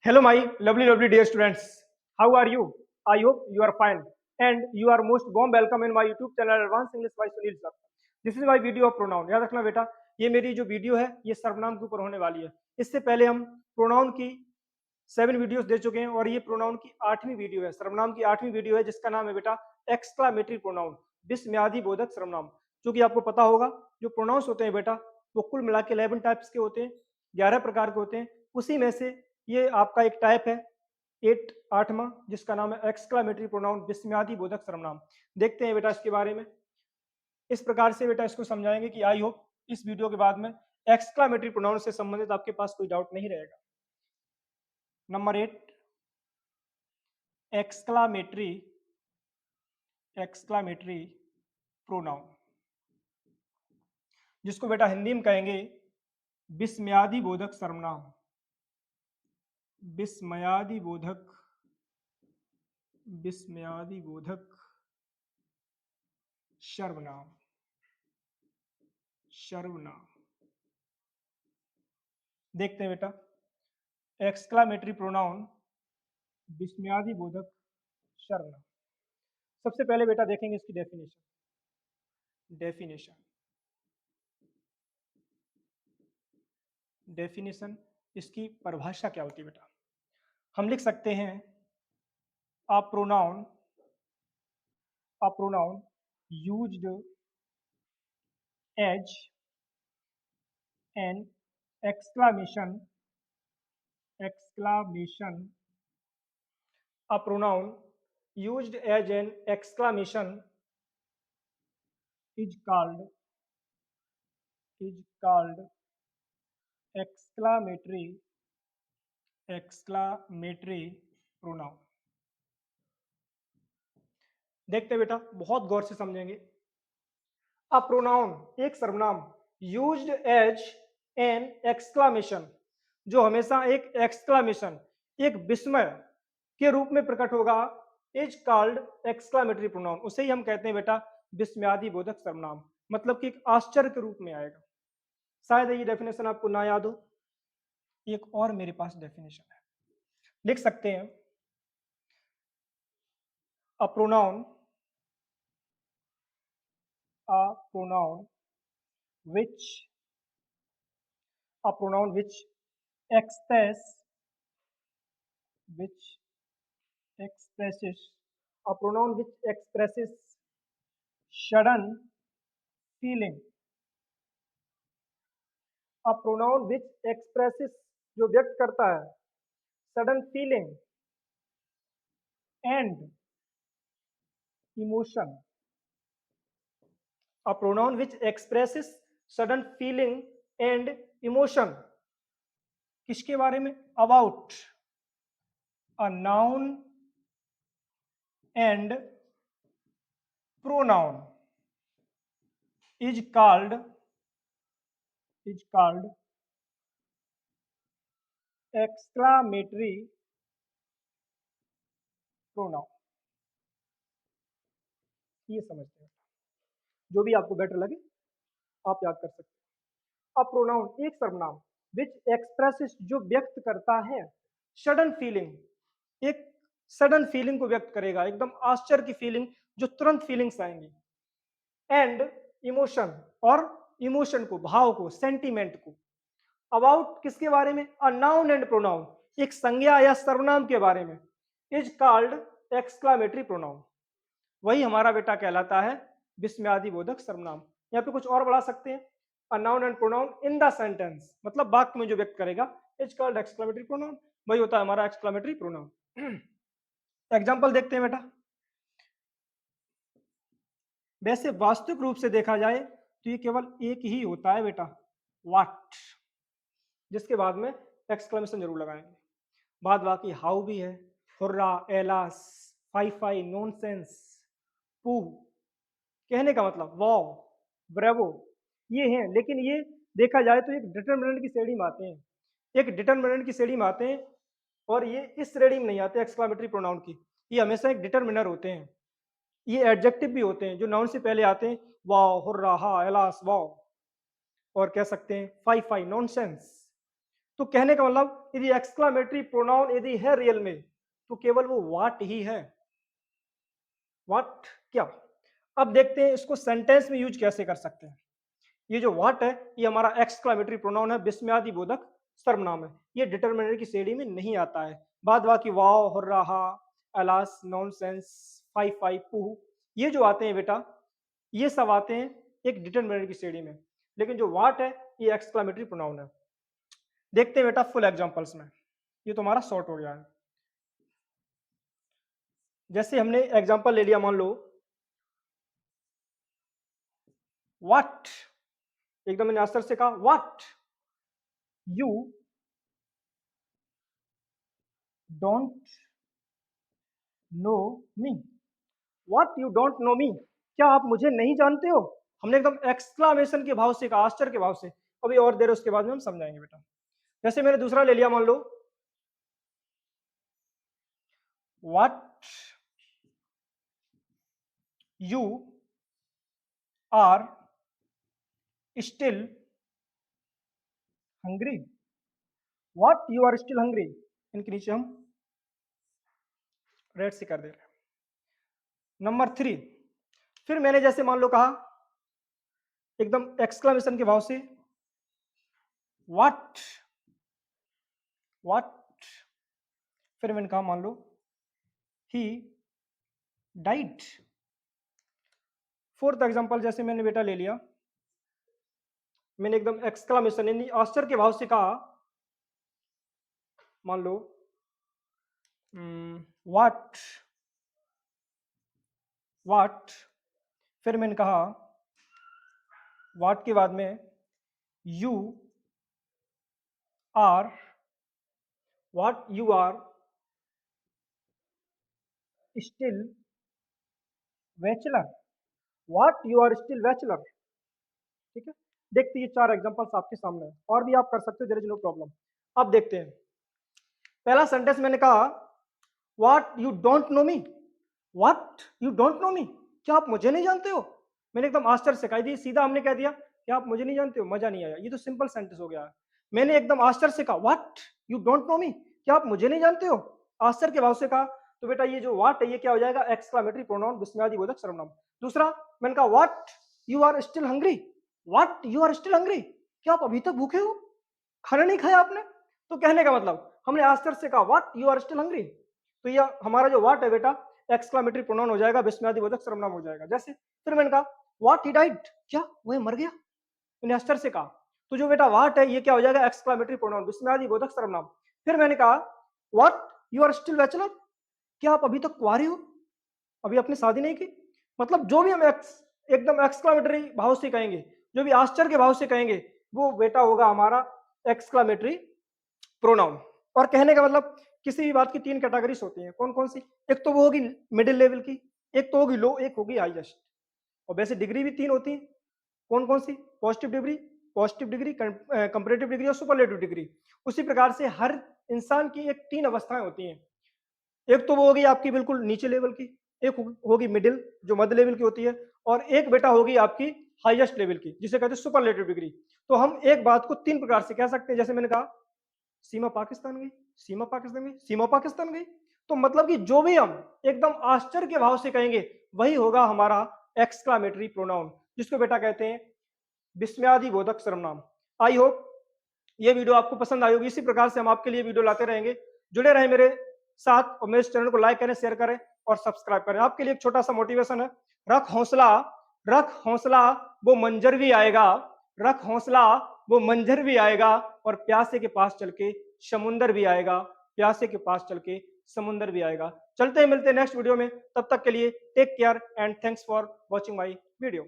Hello, my lovely dear students. How are you? I hope you are fine. And you are most warm welcome in my YouTube channel Advanced English by Sunil sir. This is my video of pronoun. याद रखना बेटा, ये मेरी जो video है ये सर्वनाम के ऊपर होने वाली है। इससे पहले हम प्रोनाउन की 7 वीडियोस दे चुके हैं और ये प्रोनाउन की 8वीं वीडियो है। सर्वनाम की 8वीं वीडियो है जिसका नाम है बेटा एक्सक्लामेटरी प्रोनाउन, विस्मयादि बोधक सर्वनाम। क्योंकि आपको पता होगा जो प्रोनाउंस होते हैं बेटा वो कुल मिला के 11 टाइप्स के होते हैं, 11 प्रकार के होते हैं। उसी में से ये आपका एक टाइप है 8वां जिसका नाम है एक्सक्लामेटरी प्रोनाउन, विस्मयादि बोधक सर्वनाम। देखते हैं बेटा इसके बारे में। इस प्रकार से बेटा इसको समझाएंगे कि आई होप इस वीडियो के बाद में एक्सक्लामेटरी प्रोनाउन से संबंधित आपके पास कोई डाउट नहीं रहेगा। नंबर 8 एक्सक्लामेटरी प्रोनाउन, जिसको बेटा हिंदी में कहेंगे विस्मयादि बोधक सर्वनाम। विस्मयादि बोधक सर्वनाम। देखते हैं बेटा एक्सक्लामेटरी प्रोनाउन, विस्मयादि बोधक सर्वनाम। सबसे पहले बेटा देखेंगे इसकी डेफिनेशन। इसकी परिभाषा क्या होती है बेटा? हम लिख सकते हैं a pronoun used as an exclamation a pronoun used as an exclamation is called exclamatory pronoun। देखते हैं बेटा, बहुत गौर से समझेंगे। अ प्रोनाउन एक सर्वनाम, यूज्ड एज एन एक्सक्लामेशन जो हमेशा एक एक्सक्लामेशन, एक विस्मय के रूप में प्रकट होगा, इज कॉल्ड एक्सक्लामेटरी प्रोनाउन। उसे ही हम कहते हैं बेटा विस्मयादि बोधक सर्वनाम, मतलब कि एक आश्चर्य के रूप में आएगा। शायद ये डेफिनेशन आपको ना याद हो, एक और मेरे पास डेफिनेशन है, लिख सकते हैं a pronoun which expresses sudden feeling। a pronoun which expresses जो व्यक्त करता है sudden feeling and emotion। a pronoun which expresses sudden feeling and emotion किसके बारे में? about a noun and pronoun is called exclamatory pronoun। ये समझते हैं, जो भी आपको बेटर लगे आप याद कर सकते हैं। अ प्रोनाउन एक सर्वनाम विच एक्सप्रेसेस जो व्यक्त करता है सडन फीलिंग, एक सडन फीलिंग को व्यक्त करेगा, एकदम आश्चर्य की फीलिंग, जो तुरंत फीलिंग्स आएंगी। एंड इमोशन, और इमोशन को, भाव को, सेंटीमेंट को। अबाउट किसके बारे में? अ नाउन एंड प्रोनाउन, एक संज्ञा या सर्वनाम के बारे में, इज कॉल्ड एक्सक्लामेटरी प्रोनाउन। वही हमारा बेटा कहलाता है विस्मयादि बोधक सर्वनाम। यहाँ पे कुछ और बढ़ा सकते हैं, a noun and pronoun in the sentence, मतलब वाक्य में जो व्यक्त करेगा, इज कॉल्ड एक्सक्लामेटरी प्रोनाउन। वही होता है हमारा एक्सक्लामेटरी प्रोनाउन। एग्जांपल देखते हैं बेटा। वैसे वास्तविक रूप से देखा जाए तो ये केवल एक ही होता है बेटा, व्हाट, जिसके बाद में एक्सक्लेमेशन जरूर लगाएंगे। बाद बाकी हाउ भी है, hurrah, alas, fie fie, nonsense, pooh, कहने का मतलब वाओ, ब्रेवो, ये हैं। लेकिन ये देखा जाए तो एक डिटरमिनेंट की श्रेणी में आते हैं, और ये इस श्रेणी में नहीं आते एक्सक्लामेटरी प्रोनाउन की। ये हमेशा एक डिटरमिनर होते हैं। ये एडजेक्टिव भी होते हैं जो नाउन से पहले आते हैं, वाओ, हुर्रा, हा, एलास, वाओ, और कह सकते हैं फाई फाई, नॉनसेंस। तो कहने का मतलब यदि एक्सक्लामेटरी प्रोनाउन यदि है रियल में तो केवल वो व्हाट ही है। व्हाट क्या? अब देखते हैं इसको सेंटेंस में यूज कैसे कर सकते हैं। ये जो व्हाट है ये हमारा एक्सक्लामेटरी प्रोनाउन है, विस्मयादि बोधक सर्वनाम है। ये डिटरमिनर की श्रेणी में नहीं आता है। बाद बाकी wow, hurrah, alas, nonsense, fie fie, pooh, ये जो आते हैं बेटा, ये सब आते हैं एक डिटरमिनर की श्रेणी में। लेकिन जो व्हाट है ये एक्सक्लामेटरी प्रोनाउन है। देखते हैं बेटा फुल एग्जांपल्स में। ये तो हमारा शॉर्ट हो गया है। जैसे हमने एग्जांपल ले लिया, मान लो व्हाट, एकदम मैंने आंसर से कहा what you don't know me. What you don't know me, क्या आप मुझे नहीं जानते हो? हमने एकदम एक्सक्लामेशन के भाव से कहा, आश्चर्य के भाव से। अभी और देर उसके बाद में हम समझाएंगे बेटा। जैसे मैंने दूसरा ले लिया, मान लो what you are still hungry. What you are still hungry, इनके नीचे हम रेड से कर दे रहे हैं। नंबर 3, फिर मैंने जैसे मान लो कहा एकदम एक्सक्लामेशन के भाव से व्हाट व्हाट, फिर मैंने कहा मान लो ही डाइड। फोर्थ एग्जांपल जैसे मैंने बेटा ले लिया, मैंने एकदम एक्सक्लामेशन यानी आश्चर्य के भाव से कहा, मान लो व्हाट व्हाट, फिर मैंने कहा व्हाट के बाद में you are, what you are still bachelor. What you are still bachelor. ठीक है, देखते ये 4 एग्जांपल्स आपके सामने है, और भी आप कर सकते हो, देयर इज नो प्रॉब्लम। अब देखते हैं पहला सेंटेंस मैंने कहा what you don't know me. What you don't know me, क्या आप मुझे नहीं जानते हो? मैंने एकदम आश्चर्य से कहा, यदि सीधा हमने कह दिया क्या आप मुझे नहीं जानते हो, मजा नहीं आया, ये तो सिंपल सेंटेंस हो गया। मैंने एकदम आश्चर्य से कहा what you don't know me, क्या आप मुझे नहीं जानते हो, आश्चर्य के भाव से कहा, तो बेटा ये जो व्हाट है ये क्या हो जाएगा? एक्सक्लामेटरी प्रोनाउन, विस्मयादिबोधक सर्वनाम। दूसरा मैंने कहा what you are still hungry. What you are still hungry, क्या आप अभी तक भूखे हो, खाना नहीं खाया आपने? तो कहने का मतलब हमने आश्चर्य से कहा what you are still hungry, तो ये हमारा जो व्हाट है बेटा एक्सक्लामेटरी प्रोनाउन हो जाएगा, विस्मयादिबोधक सर्वनाम हो जाएगा। जैसे फिर मैंने कहा व्हाट ही डाइड, क्या वह मर गया? मैंने आश्चर्य से कहा, तो जो बेटा व्हाट है ये क्या हो जाएगा? एक्सक्लामेटरी प्रोनाउन, विस्मयादिबोधक सर्वनाम। फिर मैंने कहा what you are still bachelor, क्या आप अभी तक कुंवारी हो, अभी आपने शादी नहीं की? मतलब जो भी हम एकदम एक्सक्लामेटरी भाव से कहेंगे, जो भी आश्चर्य के भाव से कहेंगे, वो बेटा होगा हमारा एक्सक्लामेटरी प्रोनाउन। और कहने का मतलब किसी भी बात की 3 कैटेगरीज होती हैं, कौन कौन सी? एक तो वो होगी मिडिल लेवल की, एक तो होगी लो, एक होगी हाईएस्ट। और वैसे डिग्री भी 3 होती है, कौन कौन सी? पॉजिटिव डिग्री, कंपैरेटिव डिग्री और सुपरलेटिव डिग्री। उसी प्रकार से हर इंसान की एक 3 अवस्थाएं होती हैं। एक तो वो होगी आपकी बिल्कुल नीचे लेवल की, एक होगी मिडिल जो मध्य लेवल की होती है, और एक बेटा होगी आपकी हाईएस्ट लेवल की जिसे कहते हैं सुपरलेटिव डिग्री। तो हम एक बात को 3 प्रकार से कह सकते हैं, जैसे मैंने कहा सीमा पाकिस्तान गई, सीमा पाकिस्तान गई, सीमा पाकिस्तान गई। तो मतलब कि जो भी हम एकदम आश्चर्य के भाव से कहेंगे वही होगा हमारा एक्सक्लामेटरी प्रोनाउन, जिसको बेटा कहते हैं विस्मयादिबोधक सर्वनाम। आई होप ये वीडियो आपको पसंद आई होगी। इसी प्रकार से हम आपके लिए वीडियो लाते रहेंगे। जुड़े रहें मेरे साथ और मेरे चैनल को लाइक करें, शेयर करें और सब्सक्राइब करें। आपके लिए एक छोटा सा मोटिवेशन है, रख हौसला वो मंजर भी आएगा, रख हौसला वो मंजर भी आएगा, और प्यासे के पास चल के समुंदर भी आएगा, प्यासे के पास चल के समुंदर भी आएगा। चलते हैं, मिलते हैं नेक्स्ट वीडियो में, तब तक के लिए take care and thanks for watching my video.